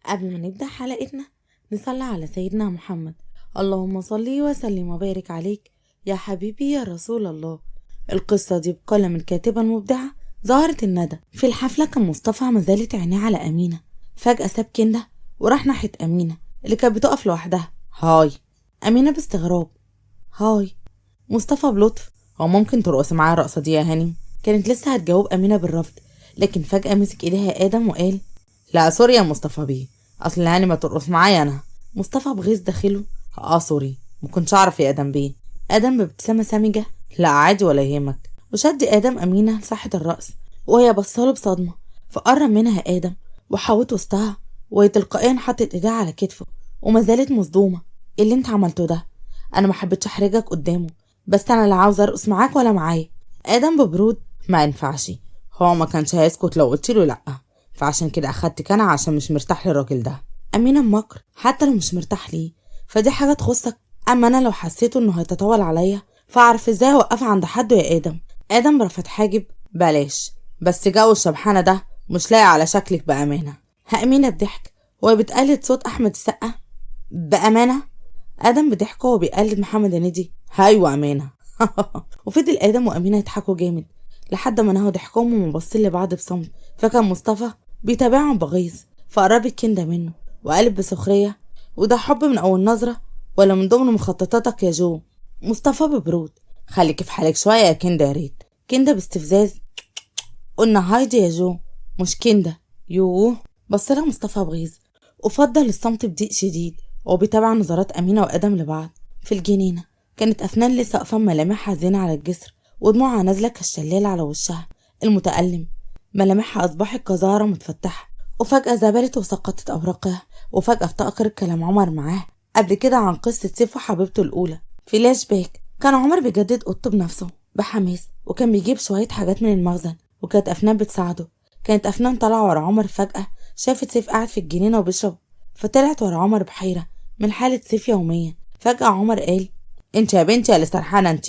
قبل ما نبدأ حلقتنا نصلي على سيدنا محمد. اللهم صلي وسلم وبارك عليك يا حبيبي يا رسول الله. القصة دي بقلم الكاتبة المبدعة زهرة الندى. في الحفلة كان مصطفى مازالت عينيه على أمينة، فجأة ساب كنده وراح ناحية أمينة اللي كانت بتقف لوحدها. هاي أمينة باستغراب. هاي مصطفى بلطف. هو ممكن ترقص معايا الرقصة دي يا هاني؟ كانت لسه هتجاوب أمينة بالرفض، لكن فجأة مسك إيديها آدم وقال لا سوري يا مصطفى بيه، اصل هاني ما ترقص معايا انا. مصطفى بغيظ داخله سوري ما كنتش اعرف يا ادم بيه. ادم بابتسامه سامجه لا عادي ولا يهمك، وشد ادم امينه لساحه الرقص وهي بصاله بصدمه، فقرب منها ادم وحاوت وسطها وهي تلقائيا حطت ايديها على كتفه وما زالت مصدومه. إيه اللي انت عملته ده؟ انا ما حبيتش احرجك قدامه، بس انا لا عاوزه ارقص معاك ولا معايا. ادم ببرود ما ينفعش، هو ما كانش هيسكت لو قلت له لا، فعشان كده اخدتك انا عشان مش مرتاح للراجل ده. امينه مكر حتى لو مش مرتاح ليه فدي حاجه تخصك، اما انا لو حسيته انه هيتطاول عليا فاعرف ازاي اوقفه عند حده يا ادم. ادم رفض حاجب. بلاش بس جو الشبحانه ده مش لاقي على شكلك بامانه. امينه بضحك وهي بتقلد صوت احمد السقا. بامانه؟ ادم بضحكه وهو بيقلد محمد هنيدي. ايوه امانه. وفضل ادم وامينه يضحكوا جامد لحد ما نهوا ضحكهم ومبصين لبعض بصمت، فكان مصطفى بيتابعهم بغيظ فقربت كنده منه وقالب بسخريه وده حب من اول نظره ولا من ضمن مخططاتك يا جو؟ مصطفى ببرود خليكي في حالك شويه يا كنده يا ريت. كنده باستفزاز قلنا هايدي يا جو مش كنده. يوه بصلها مصطفى بغيظ وفضل الصمت بضيق شديد وبيتابع نظرات امينه وادم لبعض. في الجنينه كانت افنان لسه واقفه ملامحها زينه على الجسر ودموعها نازله كالشلال على وشها المتألم، ملامحها اصبحت كزهره متفتحه وفجأة زبلت وسقطت أوراقها. وفجأة افتكر كلام عمر معاه قبل كده عن قصة سيف وحبيبته الأولى. فلاش باك كان عمر بيجدد أوضته بنفسه بحماس وكان بيجيب شوية حاجات من المخزن وكانت أفنان بتساعده. كانت أفنان طالعة ورا عمر، فجأة شافت سيف قاعد في الجنينة وبيشرب فطلعت ورا عمر بحيرة من حالة سيف يومية. فجأة عمر قال انت يا بنتي يا اللي سرحانة، انت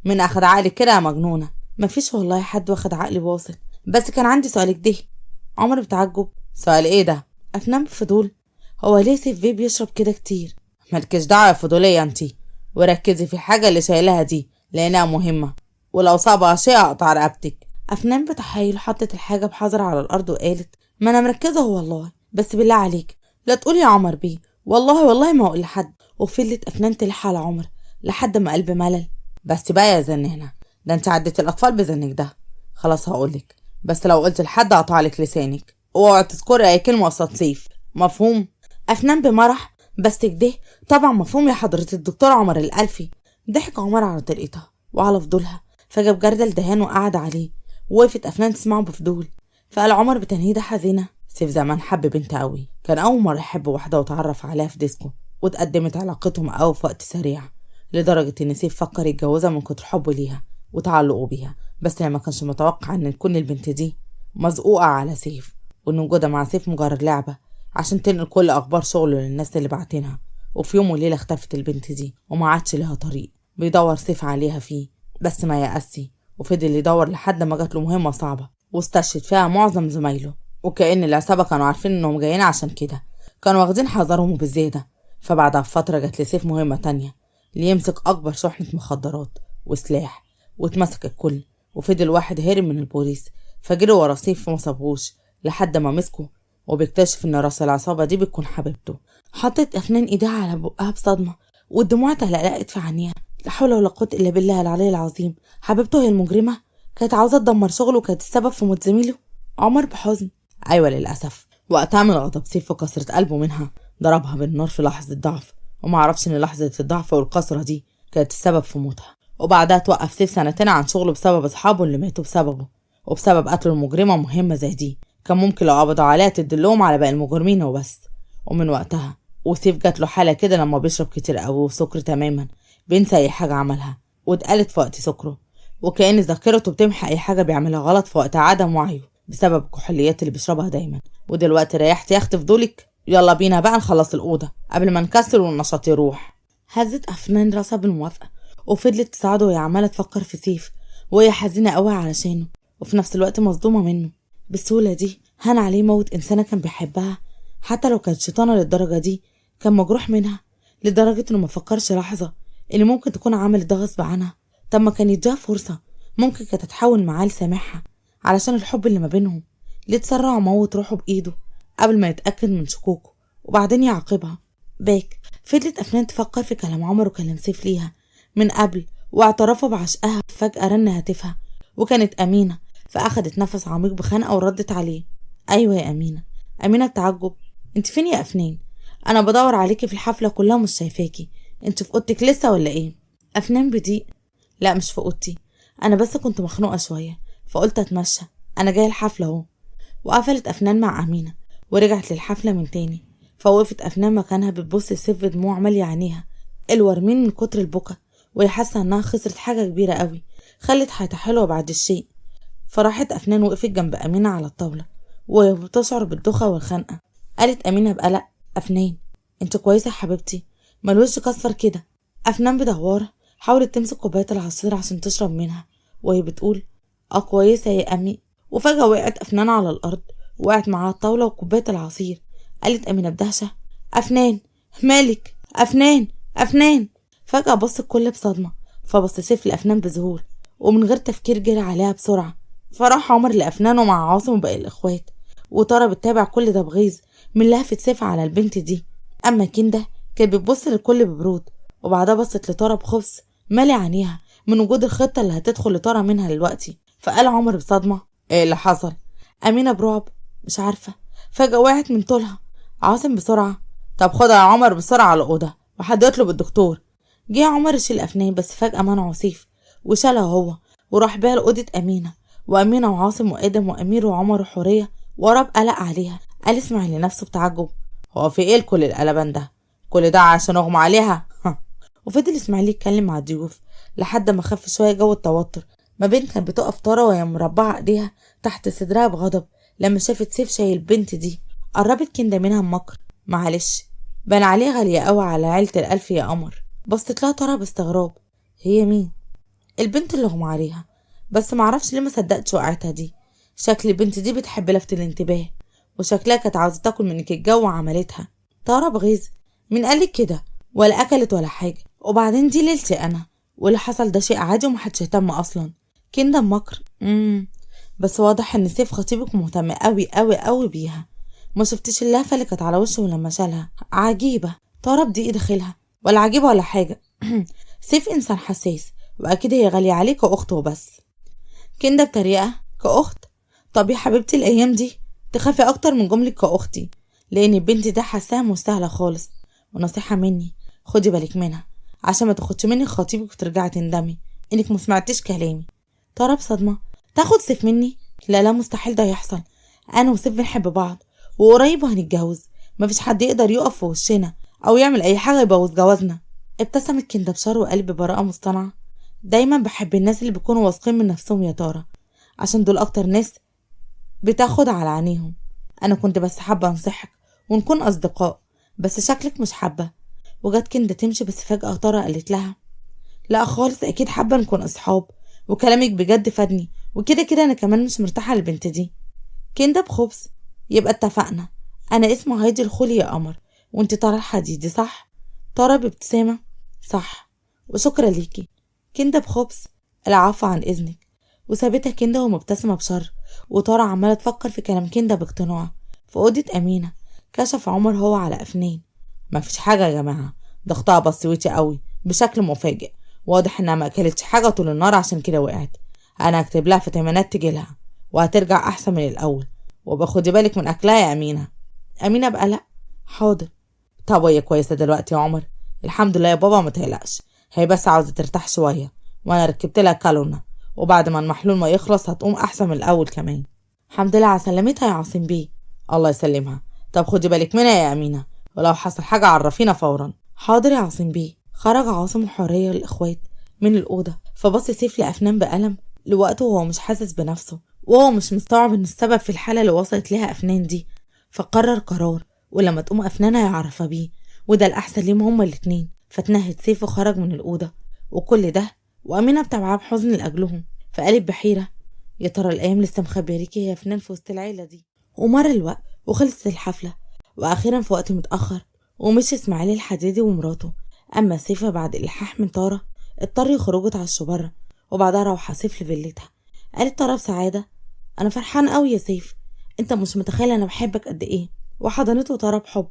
من أخد عقلك كده يا مجنونة؟ مفيش والله حد واخد عقلي واصل، بس كان عندي سؤالك ده. عمر بتعجب سؤال ايه ده؟ افنان بفضول هو ليه سيف بيه بيشرب كده كتير؟ مالكش دعوه يا فضوليه انتي، وركزي في الحاجه اللي شايلها دي لانها مهمه، ولو صعب شيء اقطع رقبتك. افنان بتحايل حطت الحاجه بحذر على الارض وقالت ما انا مركزه والله، بس بالله عليك لا تقولي يا عمر بيه، والله ما اقول لحد. وفضلت افنان تلح على عمر لحد ما قلب ملل. بس بقى يا زنانه ده انت عدت الاطفال بزنك ده. خلاص هقولك، بس لو قلت لحد اقطعلك لسانك، اوعى تذكري اي كلمه قصاد سيف، مفهوم؟ افنان بمرح بس كده طبعا مفهوم يا حضره الدكتور عمر الالفي. ضحك عمر على طريقتها وعلى فضولها فجاب جردل دهان وقعد عليه ووقفت افنان تسمعه بفضول. فقال عمر بتنهيده حزينه سيف زمان حب بنت قوي، كان اول مره يحب واحده وتعرف عليها في ديسكو واتقدمت علاقتهم قوي في وقت سريع لدرجه ان سيف فكر يتجوزها من كتر حبه ليها وتعلقه بيها، بس ما كانش متوقع ان تكون البنت دي مزقوقه على سيف وان وجودها مع سيف مجرد لعبه عشان تنقل كل اخبار شغله للناس اللي بعتينها. وفي يوم وليله اختفت البنت دي وما عادش لها طريق بيدور سيف عليها فيه، بس ما يأسي وفضل يدور لحد ما جات له مهمه صعبه واستشهد فيها معظم زمايله، وكأن العصابه كانوا عارفين انهم جايين عشان كده كانوا واخدين حذرهم وبالزياده. فبعدها بفتره جات لسيف مهمه تانية ليمسك اكبر شحنه مخدرات وسلاح، واتمسك الكل وفضل واحد هارب من البوليس فجروا ورا سيف وما صابوش لحد ما مسكه وبيكتشف ان راس العصابه دي بتكون حبيبته. حطت افنان ايديها على بقها بصدمه والدموع تلقلقت في عينيها. لا حول ولا قوه الا بالله العلي العظيم، حبيبته هي المجرمه؟ كانت عاوزه تدمر شغله وكانت السبب في موت زميله؟ عمر بحزن ايوه للاسف. وقتها من غضب سيف وكسرت قلبه منها ضربها بالنار في لحظه ضعف، وما عرفش ان لحظه الضعف والكسره دي كانت السبب في موتها. وبعدها توقف سيف سنتين عن شغله بسبب اصحابه اللي ماتوا بسببه وبسبب قتل المجرمه مهمه زي دي كان ممكن لو قبضوا عليها تدلهم على باقي المجرمين وبس. ومن وقتها وسيف جات له حاله كده لما بيشرب كتير قوي وسكر تماما بينسى اي حاجه عملها واتقالت في وقت سكره، وكأن ذاكرته بتمحى اي حاجه بيعملها غلط في وقت عدم وعيه بسبب الكحوليات اللي بيشربها دايما. ودلوقتي ريحت يا اختي فضولك، يلا بينا بقى نخلص الاوضه قبل ما نكسر والنشاط يروح. هزت افنان راسها بالموافقه وفضلت تساعده وهي عماله تفكر في سيف وهي حزينه قوي علشانه وفي نفس الوقت مصدومه منه. بالسهوله دي هان عليه موت انسانه كان بيحبها؟ حتى لو كانت شيطانة للدرجة دي كان مجروح منها لدرجة انه ما فكرش لحظة اللي ممكن تكون عملت ده غصب عنها. طب ما كان يديها فرصة، ممكن كانت تتحول معاه لسامحها علشان الحب اللي ما بينهم. ليه تسرع وموت روحه بإيده قبل ما يتأكد من شكوكه وبعدين يعاقبها؟ فضلت أفنان تفكر في كلام عمر وكلام سيف ليها من قبل واعترافه بعشقها. فجأة رن هاتفها وكانت أمينة، فأخدت نفس عميق بخنقة وردت عليه. أيوة يا أمينة. أمينة بتعجب. انت فين يا أفنان؟ أنا بدور عليكي في الحفلة كلها مش شايفاكي، انت في أوضتك لسه ولا ايه؟ أفنان بضيق. لا مش في أوضتي، أنا بس كنت مخنوقة شوية فقلت أتمشى، أنا جاية الحفلة اهو. وقفلت أفنان مع أمينة ورجعت للحفلة من تاني. فوقفت أفنان مكانها بتبص لسيف بدموع مالية عينيها الورمين من كتر البكا، وهي حاسة انها خسرت حاجة كبيرة قوي خلت حياتها حلوة بعد الشيء. فراحت أفنان وقفت جنب أمينة على الطاولة وهي بتشعر بالدوخة والخنقة. قالت أمينة بقلق: أفنان انت كويسة يا حبيبتي؟ ما الوش كسر كده. أفنان بدهورة حاولت تمسك كوباية العصير عشان تشرب منها وهي بتقول: كويسة يا أمي. وفجأة وقعت أفنان على الأرض، وقعت معاها الطاولة وكوباية العصير. قالت أمينة بدهشة: أفنان مالك؟ أفنان أفنان. فجأة بص الكل بصدمة، فبص سيف لأفنان بذهول ومن غير تفكير جري عليها بسرعة. فراح عمر لأفنان ومع عاصم وباقي الإخوات، وترى بتتابع كل ده بغيظ من لهفة سيف على البنت دي. أما كندا كانت بتبص للكل ببرود، وبعدها بصت لترى بخبث مالي عينيها من وجود الخطة اللي هتدخل لترى منها دلوقتي. فقال عمر بصدمة: ايه اللي حصل؟ أمينة برعب: مش عارفة، فجأة وقعت من طولها. عاصم بسرعة: طب خدها يا عمر بسرعة على الأوضة وحد يطلب الدكتور. جه عمر يشيل أفنان بس فجأة منعه سيف وشالها هو وراح بيها لأوضة أمينة. وأمينة وعاصم وآدم وأمير وعمر وحورية وراه بقلق عليها. قال اسماعيل لنفسه بتعجب: هو في ايه كل القلبان ده؟ كل ده عشان أغمى عليها؟ وفضل اسماعيل يتكلم مع الضيوف لحد ما خف شوية جو التوتر ما بين كانت بتقف طارة وهي مربعة ايديها تحت صدرها بغضب لما شافت سيف شايل البنت دي. قربت كندا منها بمكر: معلش، بان عليه غالية قوي على عيلة الألف يا قمر. بصت لها طارة باستغراب: هي مين؟ البنت اللي اغمى عليها، بس معرفش ليه ما صدقتش وقعتها دي. شكل البنت دي بتحب لفت الانتباه، وشكلها كانت عاوزة تاكل منك الجو وعملتها. طارة بغيظ: مين قالك كده؟ ولا أكلت ولا حاجة، وبعدين دي ليلتي أنا، واللي حصل ده شيء عادي ومحدش يهتم أصلا. كندا مكر: بس واضح ان سيف خطيبك مهتم قوي قوي قوي بيها. ما شفتش اللهفه اللي كانت على وشه لما شالها؟ عجيبه. طرب دي داخلها ولا عجيبه ولا حاجه. سيف انسان حساس واكيد هي غاليه عليه كاخت وبس. كندا بطريقه: كاخت؟ طب يا حبيبتي الايام دي تخافي اكتر من جمله كاختي، لان البنت ده حاساها مستاهله خالص. ونصيحه مني: خدي بالك منها عشان ما تاخدش منك خطيبك وترجعي تندمي انك مسمعتيش كلامي. طرب صدمه: تاخد سيف مني؟ لا لا، مستحيل ده يحصل. انا وسيف بنحب بعض وقريب وهنتجوز، مفيش حد يقدر يقف في وشنا او يعمل اي حاجه يبوظ جوازنا. ابتسمت كندا بشر وقلب براءه مصطنعه: دايما بحب الناس اللي بيكونوا واثقين من نفسهم يا تارا، عشان دول اكتر ناس بتاخد على عينيهم. انا كنت بس حابه انصحك ونكون اصدقاء، بس شكلك مش حابه. وجت كندا تمشي بس فجاه تارا قالت لها: لا خالص، اكيد حابه نكون اصحاب، وكلامك بجد فادني، وكده كده انا كمان مش مرتاحه للبنت دي. كندا بخبز: يبقى اتفقنا. انا اسمي هايدي الخولي يا قمر، وانت طارة الحديدي صح؟ طارة بابتسامة: صح، وشكرا ليكي. كندا بخبز: العفو عن اذنك. وسابتها كندا ومبتسمة بشر، وطارة عمالة تفكر في كلام كندا باقتناع. في أوضة أمينة كشف عمر هو على أفنان: مفيش حاجة يا جماعة، ضغطها بسيوتي قوي بشكل مفاجئ، واضح انها ما اكلتش حاجة طول النهار عشان كده وقعت. انا هكتب لها فيتامينات تجيلها وهترجع احسن من الاول، وباخدي بالك من اكلها يا امينة. امينة بقلق: حاضر. طب وهي كويسة دلوقتي يا عمر؟ الحمد لله يا بابا، ما تقلقش، هي بس عاوزة ترتاح شوية، وانا ركبت لها كالونة، وبعد ما المحلول ما يخلص هتقوم احسن من الاول كمان. الحمد لله على سلامتها يا عاصم بيه. الله يسلمها. طب خدي بالك منها يا امينة، ولو حصل حاجة عرفينا فورا. حاضر يا عاصم بيه. خرج عاصم وحورية الإخوات من الأوضة، فبص سيف لأفنان بألم لوقته وهو مش حاسس بنفسه، وهو مش مستوعب إن السبب في الحالة اللي وصلت ليها أفنان دي. فقرر قرار، ولما تقوم أفنان هيعرفها بيه، وده الأحسن ليهم هما الاتنين. فتنهد سيف وخرج من الأوضة، وكل ده وأمينة بتبعها بحزن لأجلهم. فقالت بحيرة: يا ترى الأيام لسه مخبيريكي يا أفنان في وسط العيلة دي؟ ومر الوقت وخلصت الحفلة، وأخيرا في وقت متأخر ومشي إسماعيل الحديدي ومراته. أما سيف بعد إلحاح من طارة اضطر يخرجوا اتعشوا بره، وبعدها روح سيف لفيلتها. قالت طارة بسعادة: أنا فرحان قوي يا سيف، أنت مش متخيل أنا بحبك قد إيه. وحضنته طارة بحب،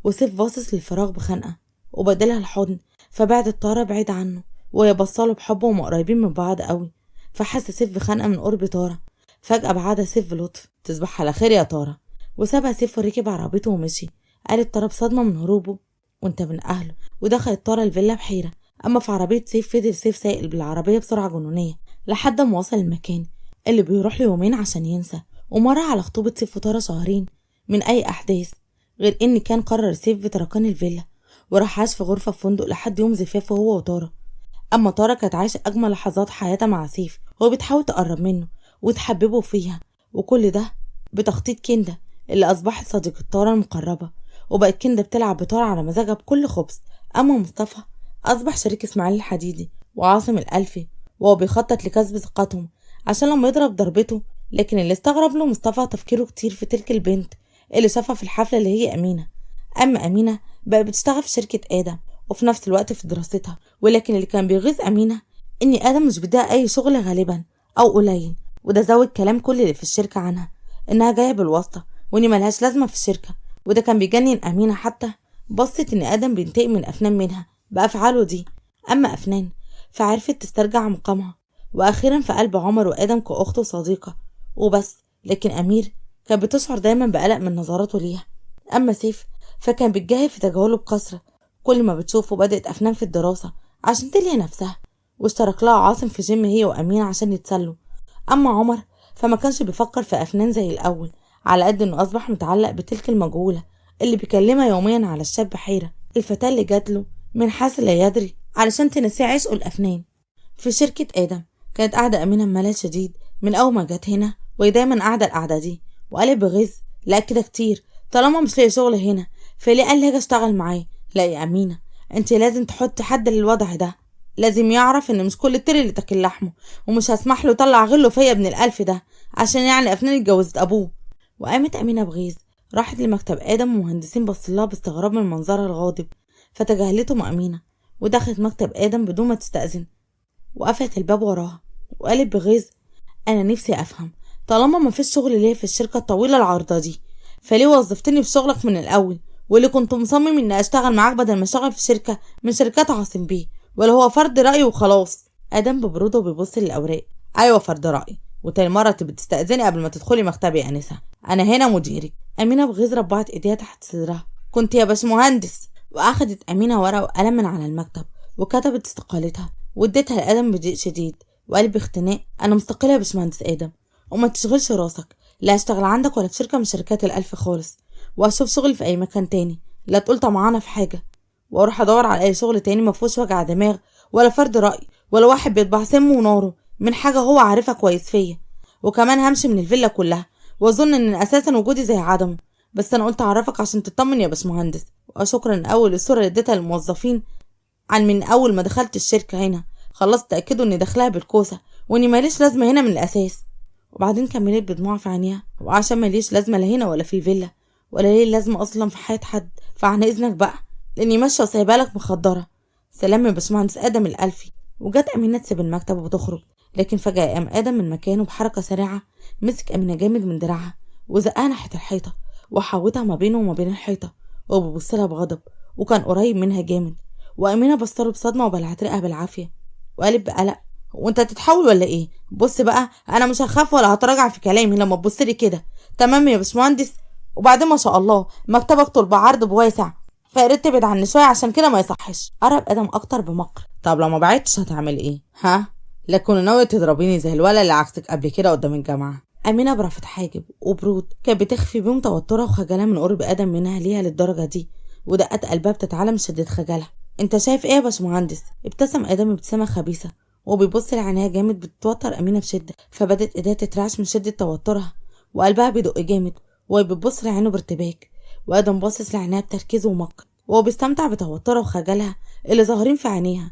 وسيف باصص للفراغ بخنقة وبدلها الحضن، فبعدت طارة بعيد عنه وهي بصاله بحب وهم قريبين من بعض قوي. فحس سيف بخنقة من قرب طارة. فجأة بعدها سيف بلطف: تصبح على خير يا طارة. وسابها سيف وركب عربيته ومشي. قالت طارة بصدمة من هروبه: وانت من أهله. ودخلت طارة الفيلا بحيرة. أما في عربية سيف فضل سيف سايق بالعربية بسرعة جنونية لحد ما وصل المكان اللي بيروح له يومين عشان ينسى. ومر على خطوبة سيف وطارة شهرين من أي أحداث، غير إن كان قرر سيف بتركان الفيلا وراح عاش في غرفة في فندق لحد يوم زفافه هو وطارة. أما طارة كانت عايشة أجمل لحظات حياتها مع سيف، وهو بتحاول تقرب منه وتحببه فيها، وكل ده بتخطيط كندا اللي أصبحت صديقة طارة المقربة. وبقت كندا بتلعب بطارة على مزاجها بكل خبث. أما مصطفى أصبح شريك إسماعيل الحديدي وعاصم الألفي، وهو بيخطط لكسب ثقتهم عشان لما يضرب ضربته. لكن اللي استغرب له مصطفى تفكيره كتير في تلك البنت اللي شافها في الحفلة اللي هي أمينة. أما أمينة بقت بتشتغل في شركة آدم وفي نفس الوقت في دراستها. ولكن اللي كان بيغيظ أمينة إن آدم مش بدها أي شغل غالبا أو قليل، وده زود كلام كل اللي في الشركة عنها إنها جاية بالواسطة وإن ملهاش لازمة في الشركة. وده كان بيجنن أمينة، حتى بصت إن آدم بينتقم من أفنان منها بأفعاله دي. أما أفنان فعرفت تسترجع مقامها، وأخيرا في قلب عمر وآدم كأخت وصديقة وبس. لكن أمير كانت بتشعر دايما بقلق من نظراته ليها. أما سيف فكان بيتجاهل في تجاهله بكثرة، كل ما بتشوفه بدأت أفنان في الدراسة عشان تلهي نفسها، واشترك لها عاصم في جيم هي وأمينة عشان يتسلوا. أما عمر فما كانش بيفكر في أفنان زي الأول، على قد إنه أصبح متعلق بتلك المجهولة اللي بيكلمها يوميا على الشاب حيرة، الفتاة اللي جاتله من حيث لا يدري علشان تنسيه عشقه الأفنان. في شركة آدم كانت قاعدة أمينة بملل شديد من أول ما جت هنا، وهي دايما قاعدة القعدة دي، وقالت بغيظ: لا كده كتير، طالما مش لاقي شغل هنا فليه قال لي هاجي اشتغل معاه؟ لا يا أمينة، انت لازم تحطي حد للوضع ده، لازم يعرف ان مش كل التري اللي تاكل لحمه، ومش هسمح له يطلع غله فيا ابن الألف ده عشان يعني أفنان اتجوزت أبوه. وقامت أمينة بغيظ راحت لمكتب آدم، ومهندسين بصلها باستغراب من منظرها الغاضب، فتجاهلتهم أمينة ودخلت مكتب آدم بدون ما تستأذن وقفلت الباب وراها. وقالت بغيظ: أنا نفسي أفهم، طالما ما فيش شغل ليا في الشركة الطويلة العرضة دي فليه وظفتني في شغلك من الأول، واللي كنت مصمم إني أشتغل معاك بدل ما أشتغل في شركة من شركات عاصم بيه، ولا هو فرض رأي وخلاص؟ آدم ببرودة وبيبص للأوراق: أيوة فرض رأي، وتاني مرة تبقي تستأذني قبل ما تدخلي مكتبي يا أنسة، أنا هنا مديرك. أمينة بغيظ ربعت إيديها تحت صدرها: كنت يا باشمهندس. وأخدت أمينة ورقة وقلم من على المكتب وكتبت استقالتها واديتها لآدم بضيق شديد، وقال باختناق: أنا مستقلة يا باشمهندس آدم، وما تشغلش راسك، لا هشتغل عندك ولا في شركة من شركات الألف خالص، وأشوف شغل في أي مكان تاني، لا تقول طمعانة في حاجة، وأروح أدور على أي شغل تاني مفهوش وجع دماغ ولا فرد رأي ولا واحد بيطبع سمه وناره من حاجة هو عارفها كويس فيا. وكمان همشي من الفيلا كلها، وأظن إن أساسا وجودي زي عدمه، بس أنا قلت أعرفك عشان تطمن يا باشمهندس. وشكرا أول الصورة اللي اديتها للموظفين عن من أول ما دخلت الشركة هنا، خلصت تأكدوا إني داخلها بالكوسة وإني ماليش لازمة هنا من الأساس. وبعدين كملت بدموع في عينيها: وعشان ماليش لازمة لا هنا ولا في الفيلا ولا ليه لازمة أصلا في حياة حد، فعن إذنك بقى لأني ماشية وسايبالك مخدرة. سلام يا باشمهندس آدم الألفي. وجت أمينة تسيب المكتب وتخرج، لكن فجأة قام آدم من مكانه بحركة سريعة، مسك أمينة جامد من دراعها وزقها ناحية الحيطة وحوتها ما بينه وما بين الحيطة، وببصلها بغضب وكان قريب منها جامد. وأمينة بصله بصدمة وبلعت رقها بالعافية وقالت بقلق: وانت تتحول ولا ايه؟ بص بقى، انا مش هخاف ولا هتراجع في كلامي لما تبصلي كده، تمام يا باشمهندس؟ وبعدين ما شاء الله مكتبك طول بعرض بواسع، فقررت تبعد عني شويه عشان كده ما يصحش. قرب ادم اكتر بمكر: طب لو ما بعدتش هتعمل ايه؟ ها؟ لا تكوني ناويه تضربيني زي الولا اللي عكسك قبل كده قدام الجامعه. امينه برفض حاجب وبرود كانت بتخفي بيهم توترها وخجلها من قرب ادم منها ليها للدرجه دي، ودقات قلبها بتتعلى من شده خجلها. انت شايف ايه يا باشمهندس؟ ابتسم ادم ابتسامه خبيثه وبيبص لعينيها جامد بتتوتر أمينة بشدة، فبدت ايديها تترعش من شدة توترها وقلبها بيدق جامد وهي بتبص لعينه بارتباك. وآدم باصص لعينيها بتركيز ومكر وهو بيستمتع بتوترها وخجلها اللي ظاهرين في عينيها.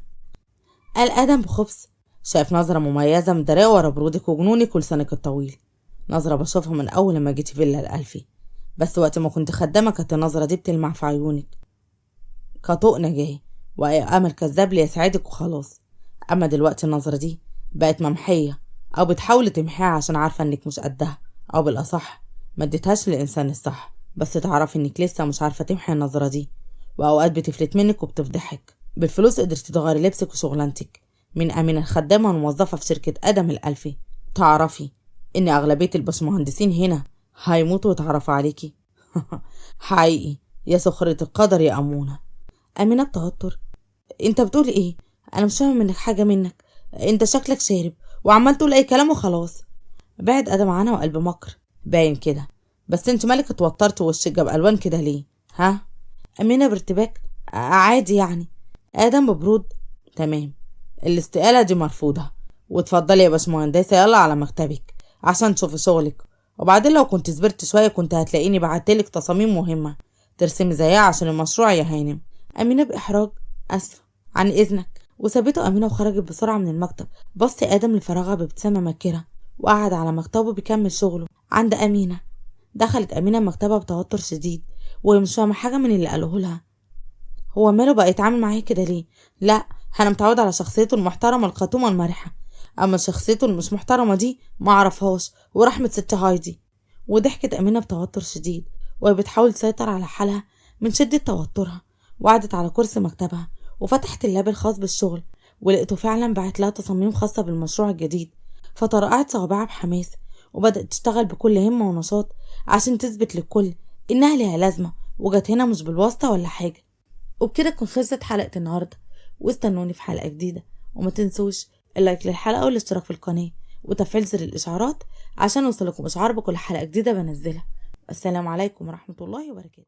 قال آدم بخبث: شايف نظرة مميزة مدارية ورا برودك وجنونك ولسانك الطويل، نظرة بشوفها من أول ما جيتي فيلا الألفي، بس وقت ما كنت خدامة كانت النظرة دي بتلمع في عيونك كطوق نجاة وأمل كذاب ليسعدك وخلاص. أما دلوقتي النظرة دي بقت ممحية أو بتحاول تمحيها عشان عارفة إنك مش قدها، أو بالأصح ما اديتهاش للإنسان الصح. بس تعرفي إنك لسه مش عارفة تمحي النظرة دي، وأوقات بتفلت منك وبتفضحك. بالفلوس قدرتي تغيري لبسك وشغلانتك من أمينة خدامة وموظفة في شركة آدم الألفي. تعرفي إن أغلبية الباشمهندسين هنا هيموتوا ويتعرفوا عليكي. حقيقي يا سخرة القدر يا أمونة. أمينة بتوتر: انت بتقول ايه؟ انا مش فاهمه منك حاجه. منك انت شكلك شارب وعمال تقول اي كلام وخلاص. بعد ادم عنها وقلب مكر باين كده. بس انت مالك اتوترت ووشك جاب الوان كده ليه؟ ها؟ امينه بارتباك: عادي يعني. ادم ببرود: تمام، الاستقاله دي مرفوضه، واتفضلي يا باشمهندسه يلا على مكتبك عشان تشوفي شغلك. وبعدين لو كنت صبرت شويه كنت هتلاقيني بعتلك تصاميم مهمه ترسمي زيها عشان المشروع يا هانم. امينه باحراج: اسفه، عن اذنك. وسابته امينه وخرجت بسرعه من المكتب. بص ادم لفراغها بابتسامه ماكره وقعد على مكتبه بيكمل شغله عند امينه. دخلت امينه مكتبها بتوتر شديد وهي مش فاهمه حاجه من اللي قالوه لها. هو ماله بقى يتعامل معايا كده ليه؟ لا، انا متعود على شخصيته المحترمه الخاتومه المرحه، اما شخصيته المش محترمه دي ما اعرفهاش. ورحمه ست هايدي. وضحكت امينه بتوتر شديد وهي بتحاول تسيطر على حالها من شده توترها. وقعدت على كرسي مكتبها وفتحت اللاب الخاص بالشغل، ولقيته فعلا بعت لها تصاميم خاصه بالمشروع الجديد. فطرقعت صوابعها بحماس وبدأت تشتغل بكل همه ونشاط عشان تثبت للكل انها ليها لازمه وجت هنا مش بالواسطه ولا حاجه. وبكده تكون خلصت حلقة النهاردة، واستنوني في حلقة جديدة. وما تنسوش اللايك للحلقة والاشتراك في القناة وتفعيل زر الإشعارات عشان يوصلكم إشعار بكل حلقة جديدة بنزلها. السلام عليكم ورحمة الله وبركاته.